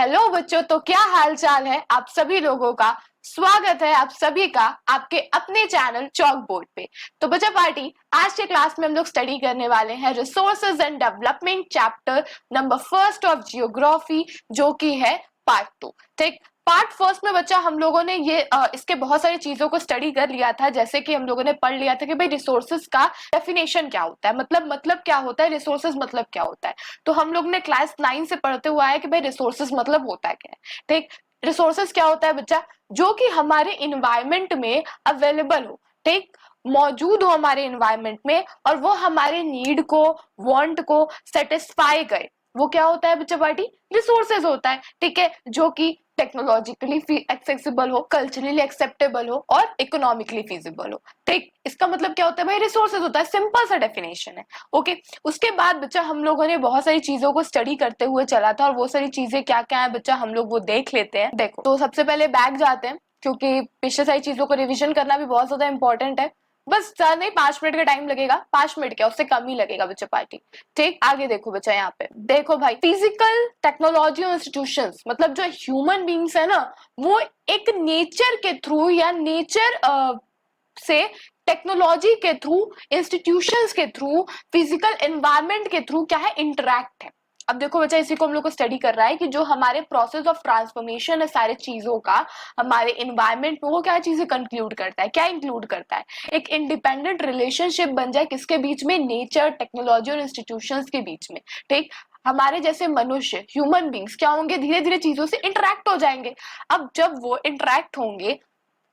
Hello बच्चों, तो क्या हाल चाल है आप सभी लोगों का। स्वागत है आप सभी का आपके अपने चैनल चॉक बोर्ड पे। तो बच्चा पार्टी, आज के क्लास में हम लोग स्टडी करने वाले हैं resources and development chapter number first of geography, जो कि है पार्ट 2। ठीक, पार्ट फर्स्ट में बच्चा हम लोगों ने इसके बहुत सारी चीजों को स्टडी कर लिया था। जैसे कि हम लोगों ने पढ़ लिया था कि भाई रिसोर्सेज का डेफिनेशन क्या होता है, मतलब क्या होता है, रिसोर्सेज मतलब क्या होता है। तो हम लोग ने क्लास 9 से पढ़ते हुआ है कि भाई रिसोर्सेज मतलब होता है क्या है। ठीक, रिसोर्सेज क्या होता है बच्चा, जो कि हमारे इन्वायरमेंट में अवेलेबल हो। ठीक, मौजूद हो हमारे इन्वायरमेंट में, और वो हमारे नीड को, वांट को सेटिस्फाई करे। वो क्या होता है बच्चा पार्टी, रिसोर्सेज होता है। ठीक है, जो कि टेक्नोलॉजिकली एक्सेसिबल हो, कल्चरली एक्सेप्टेबल हो और इकोनॉमिकली फीजिबल हो। ठीक, इसका मतलब क्या होता है भाई, रिसोर्सेज होता है। सिंपल सा डेफिनेशन है। ओके, उसके बाद बच्चा हम लोगों ने बहुत सारी चीजों को स्टडी करते हुए चला था, और वो सारी चीजें क्या क्या है बच्चा हम लोग वो देख लेते हैं। देखो, तो सबसे पहले बैक जाते हैं, क्योंकि पिछले सारी चीजों को रिविजन करना भी बहुत ज्यादा इंपॉर्टेंट है। बस ज्यादा नहीं, 5 मिनट का टाइम लगेगा, 5 मिनट क्या उससे कम ही लगेगा बच्चा पार्टी। ठीक, आगे देखो बच्चा, यहाँ पे देखो भाई, फिजिकल टेक्नोलॉजी और इंस्टीट्यूशंस, मतलब जो ह्यूमन बींग्स है ना, वो एक नेचर के थ्रू या नेचर से टेक्नोलॉजी के थ्रू, इंस्टीट्यूशंस के थ्रू, फिजिकल एनवायरनमेंट के थ्रू क्या है, इंटरैक्ट है। अब देखो बच्चा, इसी को हम लोग को स्टडी कर रहा है कि जो हमारे प्रोसेस ऑफ ट्रांसफॉर्मेशन है सारे चीजों का हमारे इन्वायरमेंट में, वो क्या चीजें कंक्लूड करता है, क्या इंक्लूड करता है, एक इंडिपेंडेंट रिलेशनशिप बन जाए किसके बीच में, नेचर, टेक्नोलॉजी और इंस्टीट्यूशंस के बीच में। ठीक, हमारे जैसे मनुष्य, ह्यूमन बींग्स क्या होंगे, धीरे धीरे चीजों से इंटरैक्ट हो जाएंगे। अब जब वो इंटरैक्ट होंगे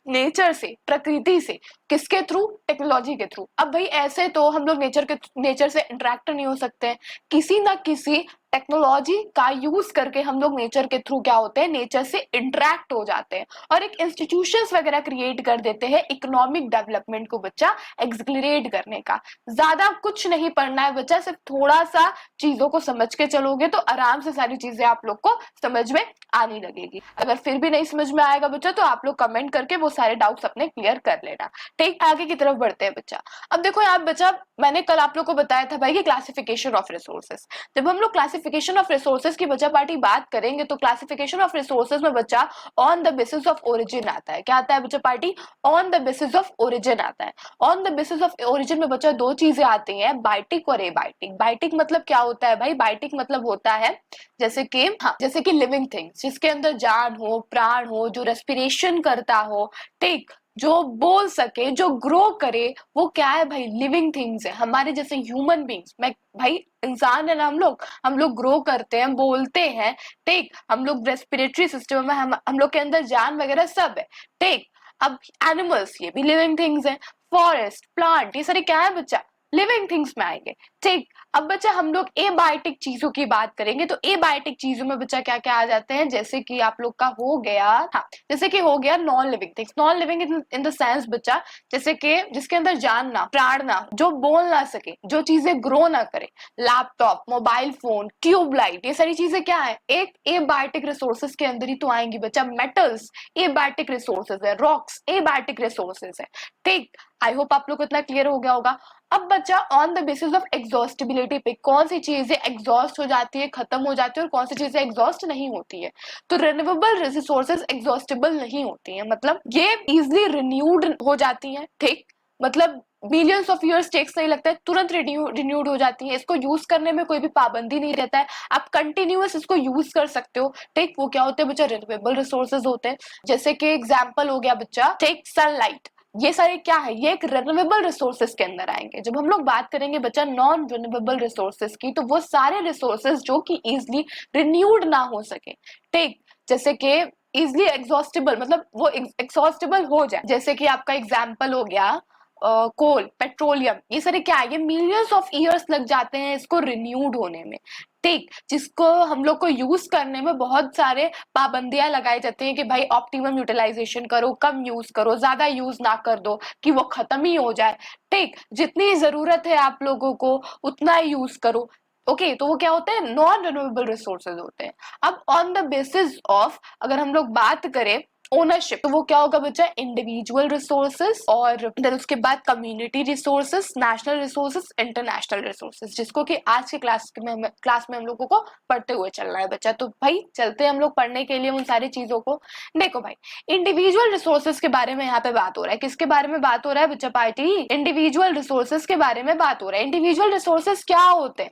नेचर से, प्रकृति से, किसके थ्रू, टेक्नोलॉजी के थ्रू। अब भाई ऐसे तो हम लोग नेचर से इंटरेक्ट नहीं हो सकते हैं, किसी ना किसी टेक्नोलॉजी का यूज करके हम लोग नेचर के थ्रू क्या होते हैं, नेचर से इंटरेक्ट हो जाते हैं और एक इंस्टीट्यूशंस वगैरह क्रिएट कर देते हैं इकोनॉमिक डेवलपमेंट को बच्चा एक्सक्लरेट करने का। ज्यादा कुछ नहीं पढ़ना है बच्चा, सिर्फ थोड़ा सा चीजों को समझ के चलोगे तो आराम से सारी चीजें आप लोग को समझ में आने लगेगी। अगर फिर भी नहीं समझ में आएगा बच्चा, तो आप लोग कमेंट करके वो सारे डाउट्स अपने क्लियर कर लेना। ठीक, आगे की तरफ बढ़ते हैं बच्चा। अब देखो यहाँ बच्चा, मैंने कल आप लोग को बताया था भाई कि क्लासिफिकेशन ऑफ रिसोर्सेज। जब हम लोग क्लासिफिकेशन ऑफ रिसोर्सेज की बच्चा पार्टी बात करेंगे, तो क्लासिफिकेशन ऑफ रिसोर्सेज में बच्चा on the basis of origin आता है। क्या आता है बच्चा party, on the basis of origin आता है। On the basis of origin में बच्चा दो चीजें आती हैं, बायोटिक और एबायोटिक। बायोटिक मतलब क्या होता है भाई, बायोटिक मतलब होता है जैसे कि लिविंग थिंग्स, जिसके अंदर जान हो, प्राण हो, जो रेस्पिरेशन करता हो। ठीक, जो बोल सके, जो ग्रो करे, वो क्या है भाई, लिविंग थिंग्स है। हमारे जैसे ह्यूमन बींग्स, मैं भाई इंसान है ना, हम लोग ग्रो करते हैं, बोलते हैं। ठीक, हम लोग रेस्पिरेटरी सिस्टम में हम लोग के अंदर जान वगैरह सब है। ठीक, अब एनिमल्स, ये भी लिविंग थिंग्स है। फॉरेस्ट, प्लांट, ये सारे क्या है बच्चा, लिविंग थिंग्स में आएंगे। ठीक, अब बच्चा हम लोग एबायोटिक चीजों की बात करेंगे, तो एबायोटिक चीजों में बच्चा क्या क्या आ जाते हैं, जैसे कि आप लोग का हो गया, हाँ, जैसे कि हो गया non living things. Non living in the sense बच्चा, जैसे कि जिसके अंदर जान ना, प्राण ना, जो बोल ना सके, जो चीजें ग्रो ना करे। लैपटॉप, मोबाइल फोन, ट्यूबलाइट, ये सारी चीजें क्या है, एक एबायोटिक रिसोर्सेज के अंदर ही तो आएंगी बच्चा। मेटल्स एबायोटिक रिसोर्सेज है, रॉक्स एबायोटिक रिसोर्सेज है। ठीक, आई होप आप लोग को इतना क्लियर हो गया होगा। अब बच्चा on the basis of exhaustibility पे, कौन सी चीजें एग्जॉस्ट हो जाती है, खत्म हो जाती है, और कौन सी चीजें एग्जॉस्ट नहीं होती है। तो रिन्यूएबल रिसोर्सेज एग्जॉस्टिबल नहीं होती है, मतलब ये इजिली रिन्यूड हो जाती है। ठीक, मतलब मिलियंस ऑफ ईयर्स टेक्स नहीं लगता है, तुरंत रिन्यूड हो जाती है। इसको यूज करने में कोई भी पाबंदी नहीं रहता है, आप कंटिन्यूअस इसको यूज कर सकते हो। ठीक, वो क्या होते हैं बच्चा, रिन्यूएबल रिसोर्सेज होते हैं। जैसे कि एग्जाम्पल हो गया बच्चा, ठीक, सनलाइट, ये सारे क्या है, ये एक रिन्यूएबल रिसोर्सेज के अंदर आएंगे। जब हम लोग बात करेंगे बच्चा नॉन रिन्यूएबल रिसोर्सेज की, तो वो सारे रिसोर्सेज जो कि इजिली रिन्यूड ना हो सके। ठीक, जैसे कि इजिली एग्जॉस्टिबल, मतलब वो एग्जॉस्टिबल हो जाए। जैसे कि आपका एग्जाम्पल हो गया कोल, पेट्रोलियम, ये सारे क्या है, ये मिलियंस ऑफ ईयर्स लग जाते हैं इसको रिन्यूड होने में। ठीक, जिसको हम लोग को यूज करने में बहुत सारे पाबंदियां लगाई जाती हैं कि भाई ऑप्टिमम यूटिलाइजेशन करो, कम यूज करो, ज्यादा यूज ना कर दो कि वो खत्म ही हो जाए। ठीक, जितनी जरूरत है आप लोगों को उतना ही यूज करो। ओके, तो वो क्या होते हैं, नॉन रिन्यूएबल रिसोर्सेज होते हैं। अब ऑन द बेसिस ऑफ, अगर हम लोग बात करें ओनरशिप, तो वो क्या होगा बच्चा, इंडिविजुअल रिसोर्सेस, और देन उसके बाद community resources, national resources, international resources, जिसको कि आज के क्लास में हम लोगों को पढ़ते हुए चलना है बच्चा। तो भाई चलते हैं हम लोग पढ़ने के लिए उन सारी चीजों को। देखो भाई, इंडिविजुअल रिसोर्सेस के बारे में यहाँ पे बात हो रहा है। किसके बारे में बात हो रहा है बच्चा पार्टी? इंडिविजुअल रिसोर्सेस के बारे में बात हो रहा है। इंडिविजुअल रिसोर्सेस क्या होते हैं?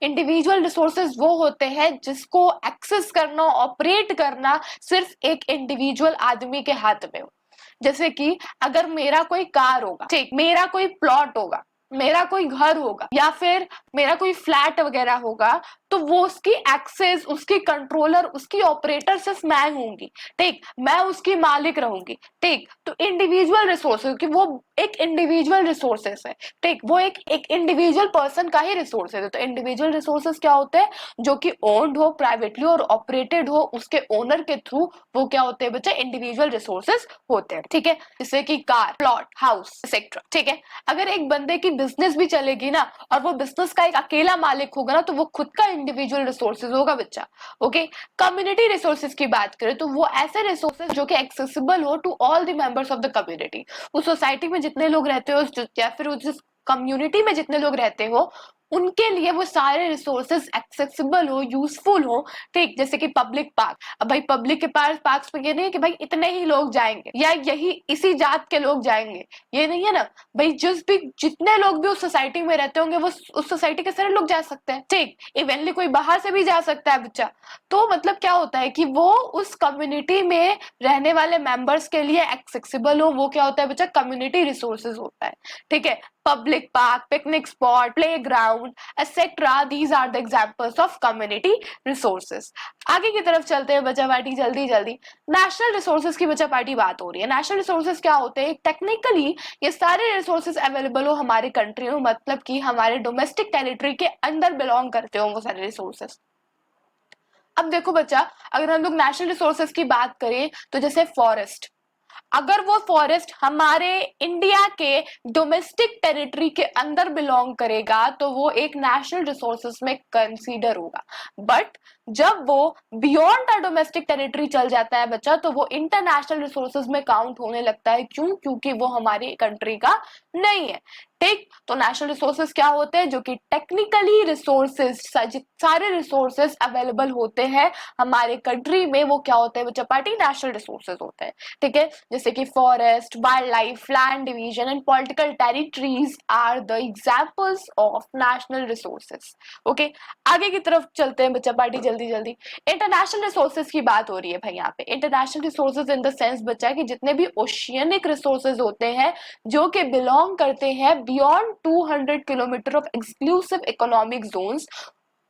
इंडिविजुअल रिसोर्सेज वो होते हैं जिसको एक्सेस करना, ऑपरेट करना सिर्फ एक इंडिविजुअल आदमी के हाथ में हो। जैसे कि अगर मेरा कोई कार होगा, ठीक, मेरा कोई प्लॉट होगा, मेरा कोई घर होगा, या फिर मेरा कोई फ्लैट वगैरह होगा, तो वो उसकी एक्सेस, उसकी कंट्रोलर, उसकी ऑपरेटर सिर्फ मैं होंगी, ठीक, मैं उसकी मालिक रहूंगी, ठीक। तो इंडिविजुअल रिसोर्सेज की वो एक इंडिविजुअल रिसोर्सेस है, ठीक, वो एक इंडिविजुअल पर्सन का ही रिसोर्सेज है। तो इंडिविजुअल रिसोर्सेज क्या होते हैं? जो कि ओन्ड हो प्राइवेटली और ऑपरेटेड हो उसके ओनर के थ्रू, वो क्या होते हैं बच्चा? इंडिविजुअल रिसोर्सेज होते हैं, ठीक है। जैसे कि कार, प्लॉट, हाउस एक्सेट्रा, ठीक है। अगर एक बंदे की बिजनेस भी चलेगी ना, और वो बिजनेस का एक अकेला मालिक होगा ना, तो वो खुद का इंडिविजुअल रिसोर्सेज होगा बच्चा, ओके। कम्युनिटी रिसोर्सेज की बात करें तो वो ऐसे रिसोर्सेज जो कि एक्सेसिबल हो to all the members of the community. उस सोसाइटी में जितने लोग रहते हो, या फिर उस कम्युनिटी में जितने लोग रहते हो, उनके लिए वो सारे रिसोर्सेज एक्सेसिबल हो, यूजफुल हो, ठीक। जैसे कि पब्लिक पार्क, अब भाई पब्लिक के पास पार्क्स में ये नहीं है कि भाई इतने ही लोग जाएंगे या यही इसी जात के लोग जाएंगे, ये नहीं है ना भाई। जितने लोग भी उस सोसाइटी में रहते होंगे वो उस सोसाइटी के सारे लोग जा सकते हैं, ठीक। इवेंटली कोई बाहर से भी जा सकता है बच्चा। तो मतलब क्या होता है कि वो उस कम्युनिटी में रहने वाले मेंबर्स के लिए एक्सेसिबल हो, वो क्या होता है बच्चा? कम्युनिटी रिसोर्सेज होता है, ठीक है। Public park, picnic spot, playground etcetera, these are the examples of community resources. आगे की तरफ चलते हैं बच्चा पार्टी, जल्दी जल्दी। नेशनल रिसोर्सेज की बच्चा पार्टी बात हो रही है। नेशनल रिसोर्सेज क्या होते हैं? टेक्निकली ये सारे रिसोर्सेज अवेलेबल हो हमारी कंट्री में, मतलब कि हमारे डोमेस्टिक टेरिटरी के अंदर बिलोंग करते हो वो सारे रिसोर्सेज। अब देखो बच्चा, अगर हम लोग नेशनल रिसोर्सेज की बात करें तो जैसे फॉरेस्ट, अगर वो फॉरेस्ट हमारे इंडिया के डोमेस्टिक टेरिटरी के अंदर बिलोंग करेगा तो वो एक नेशनल रिसोर्सेज में कंसीडर होगा। बट जब वो बियॉन्ड द डोमेस्टिक टेरिटरी चल जाता है बच्चा, तो वो इंटरनेशनल रिसोर्सेज में काउंट होने लगता है। क्यों? क्योंकि वो हमारी कंट्री का नहीं है, ठीक। तो नेशनल रिसोर्सेज क्या होते हैं? जो कि टेक्निकली रिसोर्सेज, सारे रिसोर्सेज अवेलेबल होते हैं हमारे कंट्री में, वो क्या होते हैं बच्चा पार्टी? नेशनल रिसोर्सेज होते हैं, ठीक है। जैसे कि forest, wildlife, land division and political territories are the examples of national resources, okay. आगे की तरफ चलते हैं बच्चा पार्टी, जल्दी जल्दी। इंटरनेशनल रिसोर्सेज की बात हो रही है भाई यहाँ पे। International resources in the sense बच्चा कि जितने भी ओशियनिक रिसोर्सेज होते हैं जो कि बिलोंग करते हैं beyond 200 kilometre of exclusive economic zones,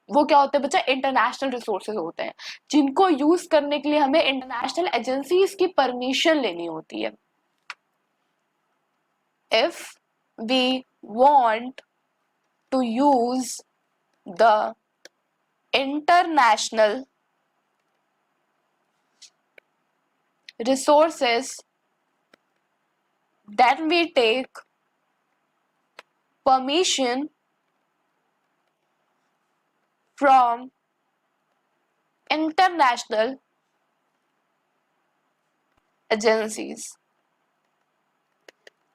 वो क्या होते हैं बच्चा? इंटरनेशनल रिसोर्सेज होते हैं, जिनको यूज करने के लिए हमें इंटरनेशनल एजेंसीज की परमिशन लेनी होती है। If we want to use the international resources, then we take permission from international agencies,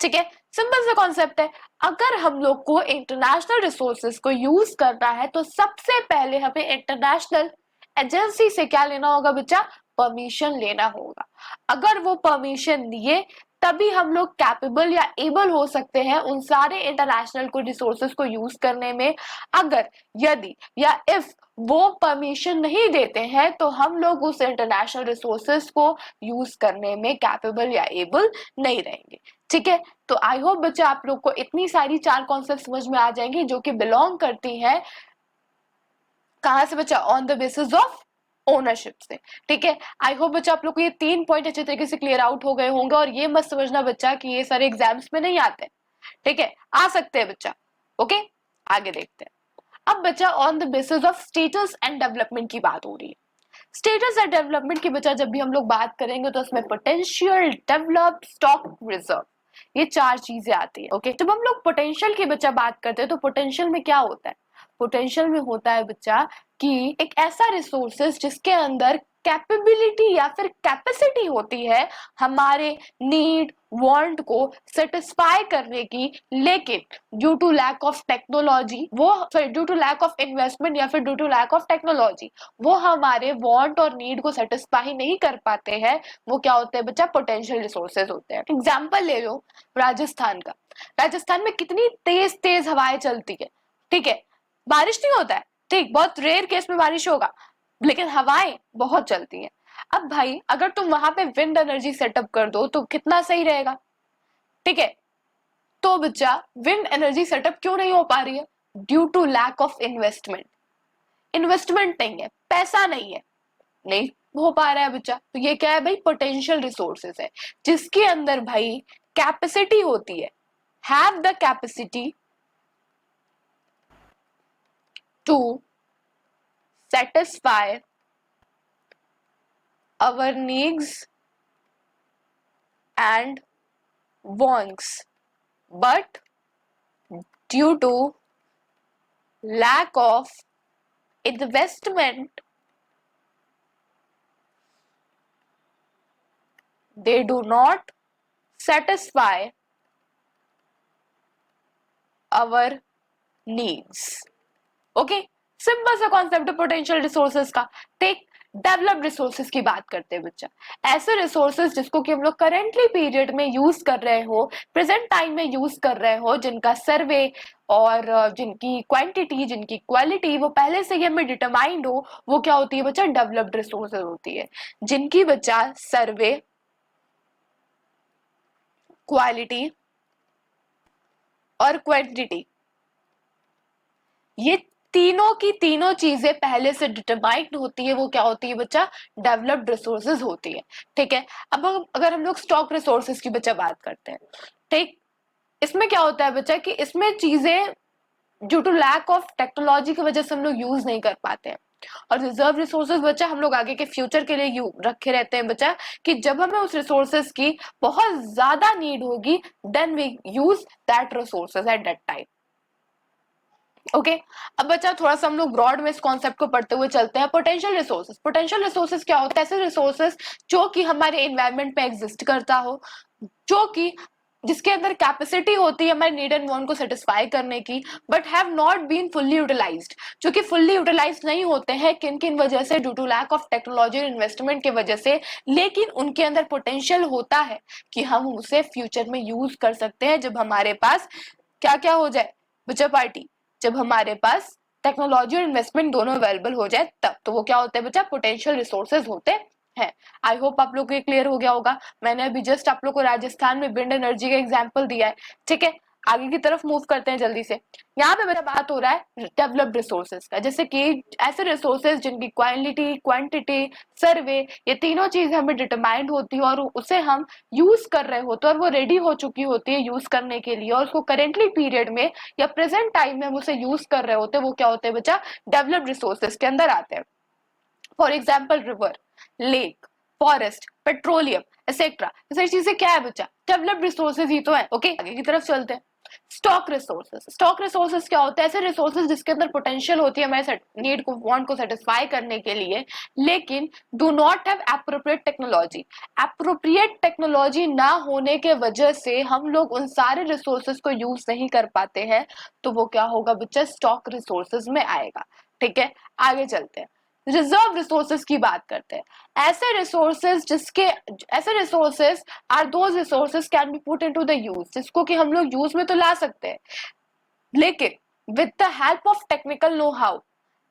ठीक है। सिंपल सा कॉन्सेप्ट है। अगर हम लोग को इंटरनेशनल रिसोर्सेज को यूज करना है तो सबसे पहले हमें इंटरनेशनल एजेंसी से क्या लेना होगा बच्चा? परमिशन लेना होगा। अगर वो परमिशन लिए तभी हम लोग कैपेबल या एबल हो सकते हैं उन सारे इंटरनेशनल को रिसोर्सेज को यूज करने में। अगर, यदि या इफ वो परमिशन नहीं देते हैं तो हम लोग उस इंटरनेशनल रिसोर्सेज को यूज करने में कैपेबल या एबल नहीं रहेंगे, ठीक है। तो आई होप बच्चा आप लोग को इतनी सारी 4 कॉन्सेप्ट समझ में आ जाएंगी जो कि बिलोंग करती हैं कहां से बच्चा? On the basis of ownership से, ठीक है। आई होप बच्चा आप लोग को ये 3 पॉइंट अच्छे तरीके से क्लियर आउट हो गए होंगे। और ये मत समझना बच्चा कि ये सारे एग्जाम्स में नहीं आते, ठीक है, आ सकते हैं बच्चा, ओके। आगे देखते हैं। अब बच्चा on the basis of status and development की बात हो रही है। स्टेटस एंड डेवलपमेंट की बच्चा जब भी हम लोग बात करेंगे तो उसमें पोटेंशियल, डेवलप, स्टॉक, रिजर्व, ये 4 चीजें आती है, ओके। जब हम लोग पोटेंशियल की बच्चा बात करते हैं तो पोटेंशियल में क्या होता है? पोटेंशियल में होता है बच्चा कि एक ऐसा रिसोर्सेज जिसके अंदर कैपेबिलिटी या फिर कैपेसिटी होती है हमारे नीड वांट को सेटिस्फाई करने की, लेकिन due to lack of technology वो due to lack of investment या फिर due to lack of technology वो हमारे वांट और नीड को सेटिस्फाई नहीं कर पाते हैं। वो क्या होते हैं बच्चा? पोटेंशियल रिसोर्सेज होते हैं। एग्जाम्पल ले लो राजस्थान का। राजस्थान में कितनी तेज तेज हवाएं चलती है, ठीक है, बारिश नहीं होता है, ठीक, बहुत रेयर केस में बारिश होगा, लेकिन हवाएं बहुत चलती हैं। अब भाई अगर तुम वहां पे विंड एनर्जी सेटअप कर दो तो कितना सही रहेगा, ठीक है। तो बच्चा विंड एनर्जी सेटअप क्यों नहीं हो पा रही है? Due to lack of investment. Investment नहीं है, पैसा नहीं है, नहीं हो पा रहा है बच्चा। तो ये क्या है भाई? पोटेंशियल रिसोर्सेज है, जिसके अंदर भाई कैपेसिटी होती है, have the capacity to satisfy our needs and wants, but due to lack of investment they do not satisfy our needs. Okay, simple सा कॉन्सेप्ट है पोटेंशियल रिसोर्सेज का। टेक डेवलप्ड रिसोर्सेज की बात करते हैं बच्चा, ऐसे रिसोर्सेज जिसको कि हम लोग करेंटली पीरियड में यूज कर रहे हो, प्रेजेंट टाइम में यूज कर रहे हो, जिनका सर्वे और जिनकी क्वांटिटी जिनकी क्वालिटी वो पहले से ही हमें डिटरमाइंड हो, वो क्या होती है बच्चा? डेवलप्ड रिसोर्सेज होती है, जिनकी बच्चा सर्वे, क्वालिटी और क्वांटिटी ये तीनों की तीनों चीजें पहले से डिटरमाइंड होती है, वो क्या होती है बच्चा? डेवलप्ड रिसोर्सेज होती है, ठीक है। अब अगर हम लोग स्टॉक रिसोर्सेज की बच्चा बात करते हैं, ठीक, इसमें क्या होता है बच्चा कि इसमें चीजें due to lack of technology की वजह से हम लोग यूज नहीं कर पाते हैं। और रिजर्व रिसोर्सेज बच्चा हम लोग आगे के फ्यूचर के लिए रखे रहते हैं बच्चा, कि जब हमें उस रिसोर्सेज की बहुत ज्यादा नीड होगी, then we use that resources at that time. Okay अब बच्चा थोड़ा सा हम लोग ब्रॉड में इस कॉन्सेप्ट को पढ़ते हुए चलते हैं। पोटेंशियल रिसोर्सेज, पोटेंशियल रिसोर्सेज क्या होता है? ऐसे रिसोर्सेज जो कि हमारे एनवायरनमेंट में एग्जिस्ट करता हो, जो कि जिसके अंदर कैपेसिटी होती है हमारे नीड एंड वांट को सेटिस्फाई करने की, but have not been fully utilised, जो कि फुल्ली यूटिलाइज्ड नहीं होते हैं, किन किन वजह से? Due to lack of technology और इन्वेस्टमेंट के वजह से, लेकिन उनके अंदर पोटेंशियल होता है कि हम उसे फ्यूचर में यूज कर सकते हैं, जब हमारे पास क्या क्या हो जाए बच्चा पार्टी? जब हमारे पास टेक्नोलॉजी और इन्वेस्टमेंट दोनों अवेलेबल हो जाए तब। तो वो क्या होते हैं बच्चा? पोटेंशियल रिसोर्सेज होते हैं। आई होप आप लोग को क्लियर हो गया होगा। मैंने अभी जस्ट आप लोग को राजस्थान में विंड एनर्जी का एग्जांपल दिया है, ठीक है। आगे की तरफ मूव करते हैं जल्दी से। यहाँ पे मेरा बात हो रहा है डेवलप्ड रिसोर्सेज का, जैसे कि ऐसे रिसोर्सेज जिनकी क्वालिटी, क्वांटिटी, सर्वे ये तीनों चीजें हमें डिटरमाइंड होती है और उसे हम यूज कर रहे होते हैं और वो रेडी हो चुकी होती है यूज करने के लिए, और उसको करेंटली पीरियड में या प्रेजेंट टाइम में हम उसे यूज कर रहे होते हैं, वो क्या होते हैं बच्चा? डेवलप्ड रिसोर्सेज के अंदर आते हैं। For example river, lake, forest, petroleum etcetera, ये सारी चीजें क्या है बच्चा? डेवलप्ड रिसोर्सेज ही तो है। ओके आगे की तरफ चलते हैं। स्टॉक रिसोर्सेज, स्टॉक रिसोर्सेज क्या होते हैं? ऐसे रिसोर्सेज जिसके अंदर पोटेंशियल होती है हमारे नीड को, वांट को सेटिस्फाई करने के लिए, लेकिन do not have appropriate technology. Appropriate technology ना होने के वजह से हम लोग उन सारे रिसोर्सेज को यूज नहीं कर पाते हैं, तो वो क्या होगा बच्चा? स्टॉक रिसोर्सेज में आएगा, ठीक है। आगे चलते हैं, रिजर्व रिसोर्सेज की बात करते हैं। ऐसे resources are those resources can be put into the use, जिसको कि हम लोग यूज में तो ला सकते हैं, लेकिन with the help of technical know how,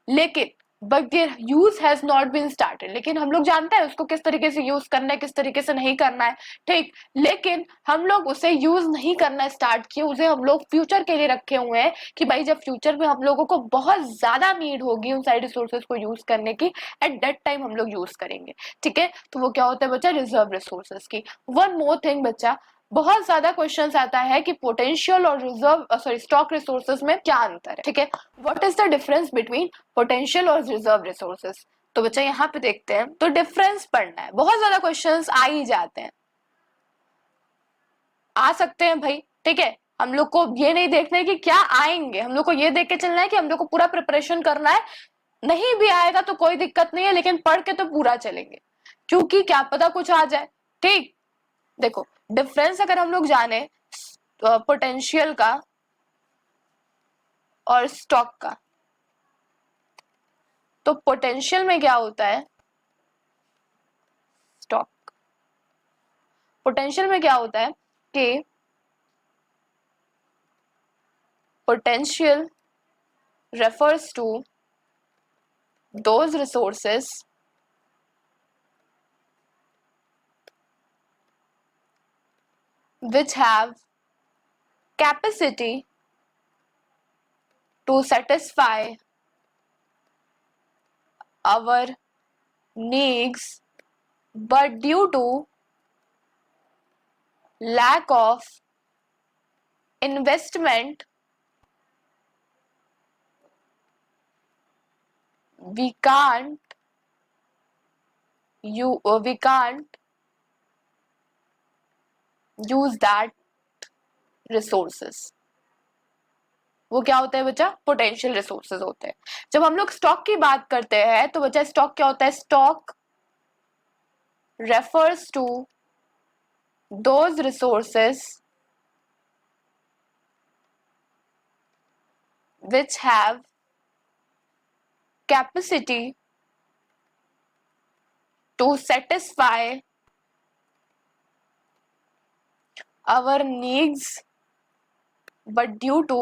लेकिन but their use has not been started. लेकिन हम लोग जानते हैं उसको किस तरीके से यूज करना है, किस तरीके से नहीं करना है, ठीक, लेकिन हम लोग उसे यूज नहीं करना स्टार्ट किए, उसे हम लोग फ्यूचर के लिए रखे हुए हैं कि भाई जब फ्यूचर में हम लोगों को बहुत ज्यादा नीड होगी उन सारे रिसोर्सेज को यूज करने की, एट दैट टाइम हम लोग यूज करेंगे, ठीक है। तो वो क्या होता है बच्चा? रिजर्व रिसोर्सेज की। वन मोर थिंग बच्चा, बहुत ज्यादा क्वेश्चंस आता है कि पोटेंशियल और स्टॉक रिसोर्सेज में क्या अंतर है, ठीक है। What is the difference between potential और रिजर्व रिसोर्सेज? तो बच्चा यहाँ पे देखते हैं, तो डिफरेंस पढ़ना है, बहुत ज्यादा क्वेश्चंस आ ही जाते हैं, आ सकते हैं भाई, ठीक है। हम लोग को ये नहीं देखना है कि क्या आएंगे, हम लोग को ये देख के चलना है कि हम लोग को पूरा प्रिपरेशन करना है नहीं भी आएगा तो कोई दिक्कत नहीं है, लेकिन पढ़ के तो पूरा चलेंगे, क्योंकि क्या पता कुछ आ जाए। ठीक, देखो डिफरेंस अगर हम लोग जाने पोटेंशियल का और स्टॉक का, तो पोटेंशियल में क्या होता है, स्टॉक, पोटेंशियल में क्या होता है कि potential refers to those resources which have capacity to satisfy our needs, but due to lack of investment we can't use that resources। वो क्या होता है बच्चा, पोटेंशियल रिसोर्सेज होते हैं। जब हम लोग स्टॉक की बात करते हैं तो बच्चा स्टॉक क्या होता है, stock refers to those resources which have capacity to satisfy our needs, but due to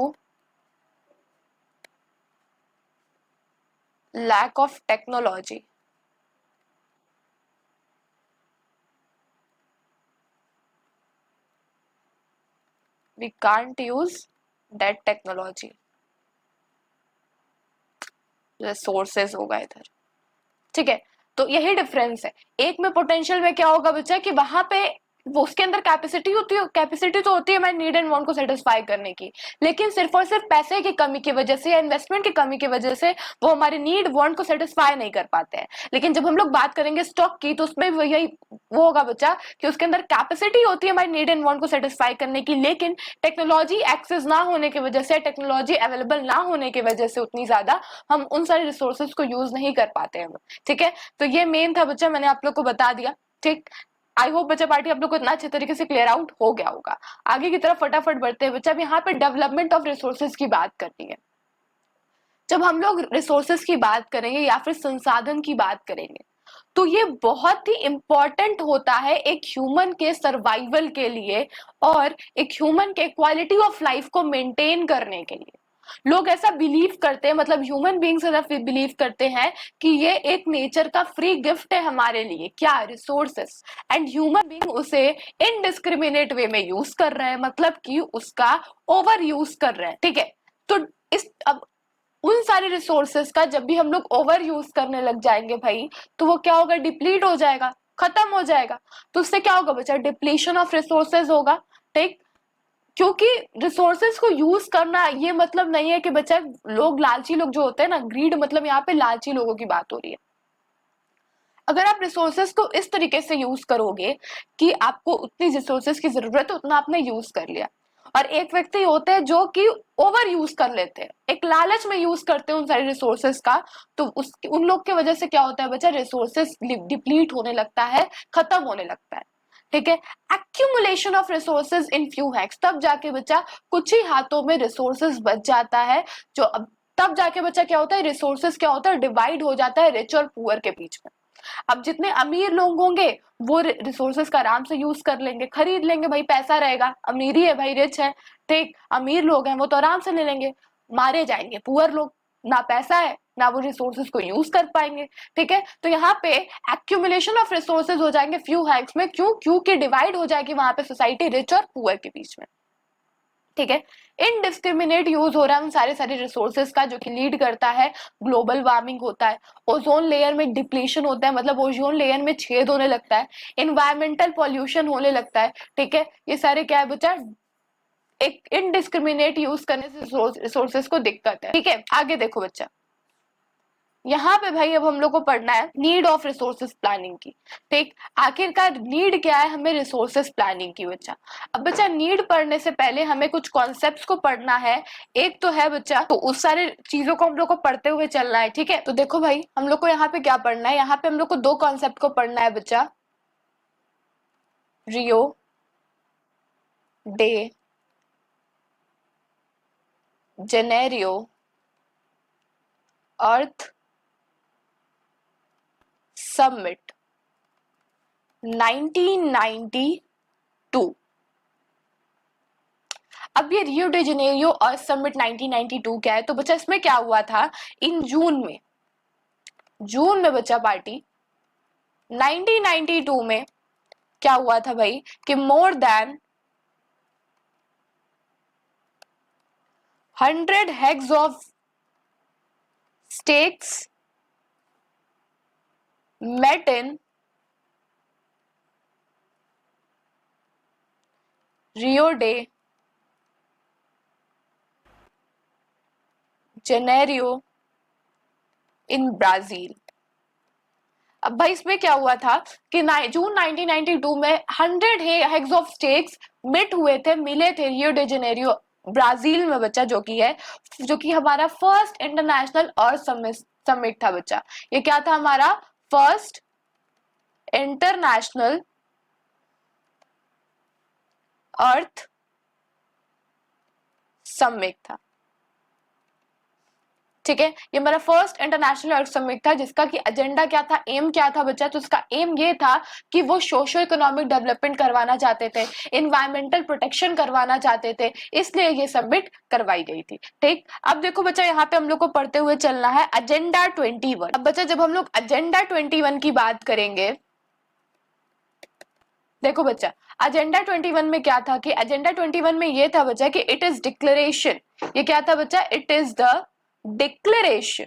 lack of technology we can't use that technology। Resources होगा इधर, ठीक है। तो यही डिफरेंस है। एक में पोटेंशियल में क्या होगा बच्चा कि वहां पे वो उसके अंदर कैपेसिटी होती है, कैपेसिटी तो होती है हमारे नीड एंड वांट को सेटिस्फाई करने की, लेकिन सिर्फ और सिर्फ पैसे की कमी की वजह से या इन्वेस्टमेंट की कमी की वजह से वो हमारे नीड वांट को सेटिस्फाई नहीं कर पाते हैं। लेकिन जब हम लोग बात करेंगे स्टॉक की तो उसमें यही वो होगा बच्चा कि उसके अंदर कैपेसिटी होती है हमारी नीड एंड वांट को सेटिस्फाई करने की, लेकिन टेक्नोलॉजी एक्सेस ना होने की वजह से, टेक्नोलॉजी अवेलेबल ना होने की वजह से उतनी ज्यादा हम उन सारे रिसोर्सेज को यूज नहीं कर पाते हैं। ठीक है, तो ये मेन था बच्चा, मैंने आप लोग को बता दिया। ठीक, आई होप बच्चा पार्टी आप लोग को इतना अच्छे तरीके से क्लियर आउट हो गया होगा। आगे की तरफ फटाफट बढ़ते हैं बच्चा। अब यहाँ पे डेवलपमेंट ऑफ रिसोर्सेज की बात करनी है। जब हम लोग रिसोर्सेज की बात करेंगे या फिर संसाधन की बात करेंगे तो ये बहुत ही इंपॉर्टेंट होता है एक ह्यूमन के सर्वाइवल के लिए और एक ह्यूमन के क्वालिटी ऑफ लाइफ को मेंटेन करने के लिए। लोग ऐसा बिलीव करते हैं, मतलब ह्यूमन बींग्स ऐसा बिलीव करते हैं कि ये एक नेचर का फ्री गिफ्ट है हमारे लिए, क्या, रिसोर्सेस, एंड ह्यूमन बींग उसे इनडिस्क्रिमिनेट वे में यूज कर रहे हैं, मतलब कि उसका ओवर यूज कर रहे हैं। ठीक है, तो इस अब उन सारे रिसोर्सेस का जब भी हम लोग ओवर यूज करने लग जाएंगे भाई, तो वो क्या होगा, डिप्लीट हो जाएगा, खत्म हो जाएगा। तो उससे क्या होगा बच्चा, डिप्लीशन ऑफ रिसोर्सेज होगा। ठीक, क्योंकि रिसोर्सेज को यूज करना ये मतलब नहीं है कि बच्चा लोग लालची लोग जो होते हैं ना, ग्रीड, मतलब यहाँ पे लालची लोगों की बात हो रही है। अगर आप रिसोर्सेज को इस तरीके से यूज करोगे कि आपको उतनी रिसोर्सेज की जरूरत है उतना आपने यूज कर लिया, और एक व्यक्ति होते हैं जो कि ओवर यूज कर लेते हैं, एक लालच में यूज करते हैं उन सारे रिसोर्सेज का, तो उन लोग की वजह से क्या होता है बच्चा, रिसोर्सेज डिप्लीट होने लगता है, खत्म होने लगता है। ठीक है, accumulation of resources in few hands, तब जाके बच्चा कुछ ही हाथों में रिसोर्सेज बच जाता है, जो अब तब जाके बच्चा क्या होता है, रिसोर्सेज क्या होता है, डिवाइड हो जाता है रिच और पुअर के बीच में। अब जितने अमीर लोग होंगे वो रिसोर्सेज का आराम से यूज कर लेंगे, खरीद लेंगे, भाई पैसा रहेगा, अमीरी है भाई, रिच है, ठीक, अमीर लोग हैं वो तो आराम से ले लेंगे। मारे जाएंगे पुअर लोग, ना पैसा है ना वो रिसोर्सेज को यूज कर पाएंगे। ठीक है, तो यहाँ पे एक्यूमुलेशन ऑफ रिसोर्सेज हो जाएंगे फ्यू हैंड्स में, क्यों, क्योंकि डिवाइड हो जाएगी वहां पे सोसाइटी रिच और पुअर के बीच में। ठीक है, इनडिस्क्रिमिनेट यूज हो रहा है उन सारे रिसोर्सेज का, जो कि लीड करता है ग्लोबल वार्मिंग होता है, ओजोन लेयर में डिप्लीशन होता है, मतलब ओजोन लेयर में छेद होने लगता है, इन्वायरमेंटल पॉल्यूशन होने लगता है। ठीक है, ये सारे क्या है बच्चा, एक इनडिस्क्रिमिनेट यूज करने से रिसोर्सेज को दिक्कत है। ठीक है, आगे देखो बच्चा, यहाँ पे भाई अब हम लोग को पढ़ना है नीड ऑफ रिसोर्सेज प्लानिंग की। ठीक, आखिरकार नीड क्या है हमें रिसोर्सेज प्लानिंग की बच्चा। अब बच्चा नीड पढ़ने से पहले हमें कुछ कॉन्सेप्ट्स को पढ़ना है। एक तो है बच्चा, तो उस सारे चीजों को हम लोग को पढ़ते हुए चलना है। ठीक है, तो देखो भाई हम लोग को यहाँ पे क्या पढ़ना है, यहाँ पे हम लोग को दो कॉन्सेप्ट को पढ़ना है बच्चा, रियो डे जेनेरियो अर्थ समिट 1992। अब ये रियो डे जेनेरियो अर्थ समिट 1992 क्या है, तो बच्चा इसमें क्या हुआ था, इन जून में बच्चा पार्टी 1992 में क्या हुआ था भाई कि more than 100 heads of states met in Rio de Janeiro in Brazil। अब भाई इसमें क्या हुआ था कि जून 1992 में 100 हेग्स ऑफ स्टेट्स मिले थे रियो डे जेनेरियो ब्राजील में बच्चा, जो कि हमारा फर्स्ट इंटरनेशनल अर्थ समिट था बच्चा। ये क्या था, हमारा फर्स्ट इंटरनेशनल अर्थ समिट था। ठीक है, ये हमारा फर्स्ट इंटरनेशनल अर्थ समिट था, जिसका कि एजेंडा क्या था, एम क्या था बच्चा, तो इसका एम ये था कि वो सोशो इकोनॉमिक डेवलपमेंट करवाना चाहते थे, एनवायरमेंटल प्रोटेक्शन करवाना चाहते थे, इसलिए ये समिट करवाई गई थी। ठीक, अब देखो बच्चा यहाँ पे हम लोग को पढ़ते हुए चलना है एजेंडा 21। अब बच्चा जब हम लोग एजेंडा 21 की बात करेंगे, देखो बच्चा एजेंडा 21 में क्या था कि एजेंडा 21 में ये था बच्चा कि इट इज डिक्लेरेशन, ये क्या था बच्चा, it is the declaration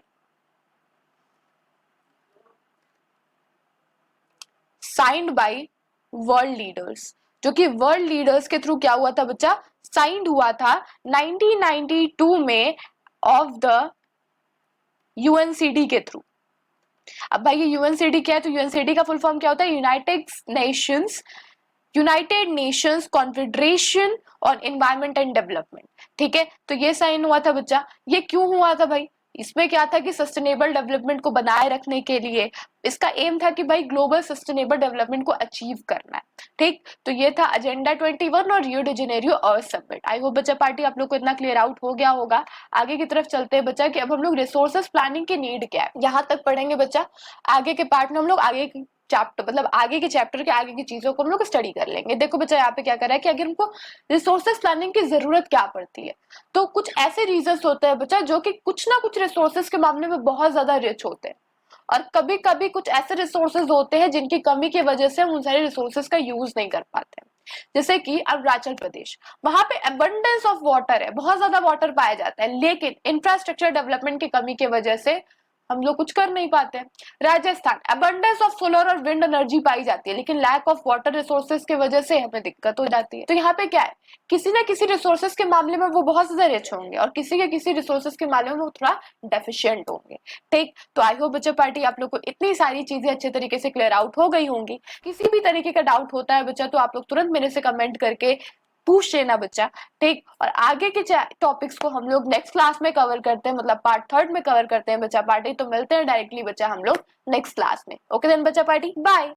signed by world leaders, जो कि वर्ल्ड लीडर्स के थ्रू क्या हुआ था बच्चा, साइंड हुआ था 1992 में ऑफ द यूएनसीडी के थ्रू। अब भाई ये यूएनसीडी क्या है, तो यूएनसीडी का फुल फॉर्म क्या होता है, United Nations confederation on environment and development. ठीक है, तो ये साइन हुआ था बच्चा। ये क्यों हुआ था भाई, इसमें क्या था कि सस्टेनेबल डेवलपमेंट को बनाए रखने के लिए इसका एम था कि भाई ग्लोबल सस्टेनेबल डेवलपमेंट को अचीव करना है। ठीक, तो ये था एजेंडा 21 और Rio de Janeiro earth summit. I hope बच्चा पार्टी आप लोग को इतना क्लियर आउट हो गया होगा। आगे की तरफ चलते हैं बच्चा कि अब हम लोग रिसोर्सेज प्लानिंग की नीड क्या है, यहाँ तक पढ़ेंगे बच्चा। आगे के पार्ट में हम लोग आगे चैप्टर मतलब आगे के चैप्टर के आगे की चीजों को हम लोग स्टडी कर लेंगे। देखो बच्चा यहाँ पे क्या कर रहा है कि अगर हमको रिसोर्सेज प्लानिंग की जरूरत क्या पड़ती है, तो कुछ ऐसे रीजंस होते हैं बच्चा जो कि कुछ ना कुछ रिसोर्सेज के मामले में बहुत ज्यादा रिच होते हैं, और कभी कभी कुछ ऐसे रिसोर्सेज होते हैं जिनकी कमी की वजह से हम उन सारे रिसोर्सेज का यूज नहीं कर पाते। जैसे कि अरुणाचल प्रदेश, वहां पे अबंडेंस ऑफ वाटर है, बहुत ज्यादा वाटर पाया जाता है, लेकिन इंफ्रास्ट्रक्चर डेवलपमेंट की कमी की वजह से हम लोग कुछ कर नहीं पाते। राजस्थान, अबंडेंस ऑफ सोलर और विंड एनर्जी पाई जाती है, लेकिन लैक ऑफ वाटर रिसोर्सेज की वजह से हमें दिक्कत हो जाती है। तो यहाँ पे क्या है, किसी ना किसी रिसोर्सेज के मामले में वो बहुत ज्यादा रिच होंगे और किसी के किसी रिसोर्सेज के मामले में वो थोड़ा डेफिशिएंट होंगे। ठीक, तो आई होप बच्चा पार्टी आप लोग को इतनी सारी चीजें अच्छे तरीके से क्लियर आउट हो गई होंगी। किसी भी तरीके का डाउट होता है बच्चा तो आप लोग तुरंत मेरे से कमेंट करके पूछ लेना बच्चा। ठीक, और आगे के टॉपिक्स को हम लोग नेक्स्ट क्लास में कवर करते हैं, मतलब पार्ट 3 में कवर करते हैं बच्चा पार्टी। तो मिलते हैं डायरेक्टली बच्चा हम लोग नेक्स्ट क्लास में। ओके देन बच्चा पार्टी, बाय।